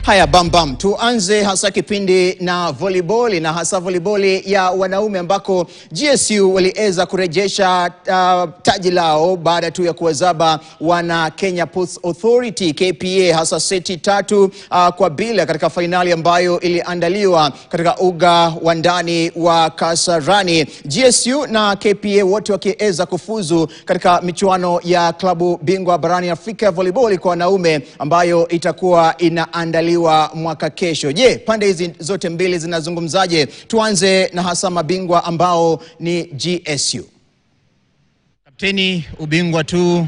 Haya bam, tuanze hasa kipindi na volleyball na hasa volleyball ya wanaume ambako GSU waliweza kurejesha taji lao baada tu ya kuwazaba wana Kenya Ports Authority KPA hasa seti 3-2 katika finali ambayo iliandaliwa katika uga wa ndani wa Kasarani. GSU na KPA wote wakiweza kufuzu katika michuano ya klabu bingwa barani Afrika volleyball kwa wanaume ambayo itakuwa inaandaliwa mwaka kesho. Je, pande hizi zote mbili zinazungumzaje? Tuanze na hasa mabingwa ambao ni GSU. Kapteni, ubingwa tu,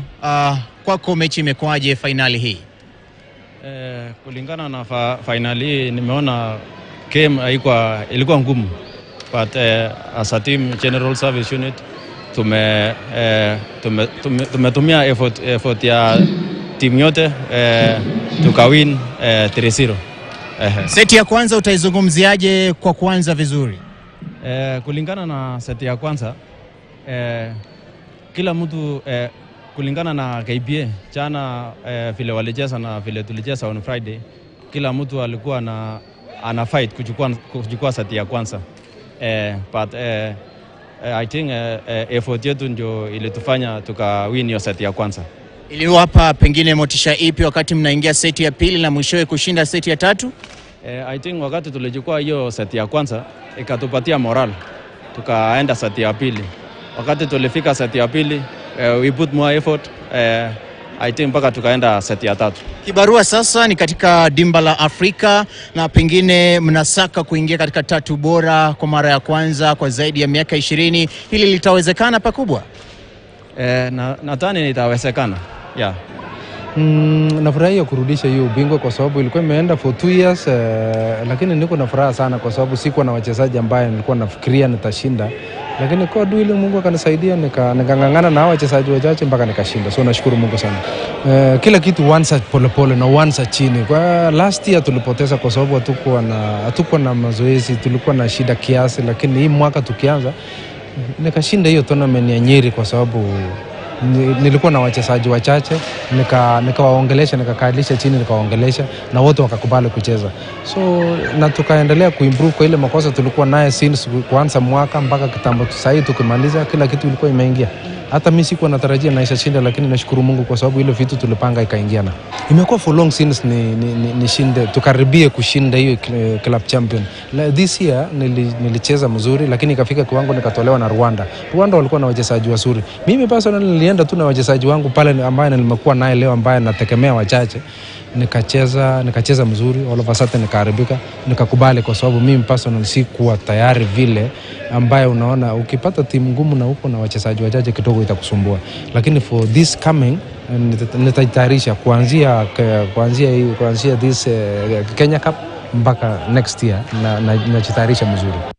kwako mechi imekwaje finali hii? Kulingana na finali nimeona game ilikuwa ngumu, but as a team General Service Unit tumetumia effort ya team yote tukawin 3-0. Seti ya kwanza utaizungumziaje kwa kwanza vizuri? Kulingana na seti ya kwanza kila mtu kulingana na KPA jana vile walicheza na vile tulicheza on Friday, kila mtu alikuwa ana fight kuchukua seti ya kwanza, but I think effort yetu ndio ilitufanya tukawin hiyo seti ya kwanza. Iliwapa pengine motisha ipi wakati mnaingia seti ya pili na mwishowe kushinda seti ya tatu? I think wakati tulichukua hiyo seti ya kwanza ikatupatia moral, tukaenda seti ya pili. Wakati tulifika seti ya pili we put more effort, I think mpaka tukaenda seti ya tatu. Kibarua sasa ni katika dimba la Afrika na pengine mnasaka kuingia katika 3 bora kwa mara ya kwanza kwa zaidi ya miaka 20. Hili litawezekana pakubwa? Nadhani itawezekana. Yeah. Nafurahia kurudisha hiyo ubingwa kwa sababu ilikuwa imeenda for 2 years, lakini niko na furaha sana kwa sababu sikuwa na wachezaji ambao nilikuwa nafikiria nitashinda, lakini kwa dui Mungu akanisaidia nikangangana na wachezaji wachache mpaka nikashinda. So nashukuru Mungu sana. Kila kitu once pole na once chini. Kwa last year tulipoteza kwa sababu hatukuwa na mazoezi, tulikuwa na shida kiasi, lakini hii mwaka tukianza nikashinda hiyo tournament ya Nyeri kwa sababu nilikuwa na wachezaji wachache, nikawaongelesha, nikakalisha chini, nikawaongelesha na wote wakakubali kucheza. So na tukaendelea kuimprove kwa ile makosa tulikuwa naye since kuanza mwaka mpaka kitambo. Sasa tukimaliza kila kitu ilikuwa imeingia. Hata mimi sikuwa natarajia naisha shinda, lakini nashukuru Mungu kwa sababu ile vitu tulipanga ikaingiana. Imekuwa for long since ni shinde, tukaribie kushinda hiyo club champion. This year nilicheza mzuri, lakini ikafika kiwango nikatolewa na Rwanda. Rwanda walikuwa na wachezaji wazuri. Mimi personally nilienda tu na wachezaji wangu pale ambaye nimekuwa naye leo ambaye nategemea wachache. Nikacheza mzuri, all of a sudden nikaharibika, nikakubali kwa sababu mimi personally sikuwa tayari vile ambaye unaona ukipata timu ngumu na uko na wachezaji wachache kidogo itakusumbua. Lakini for this coming nitatayarisha kuanzia this Kenya Cup mpaka next year na najitayarisha mzuri.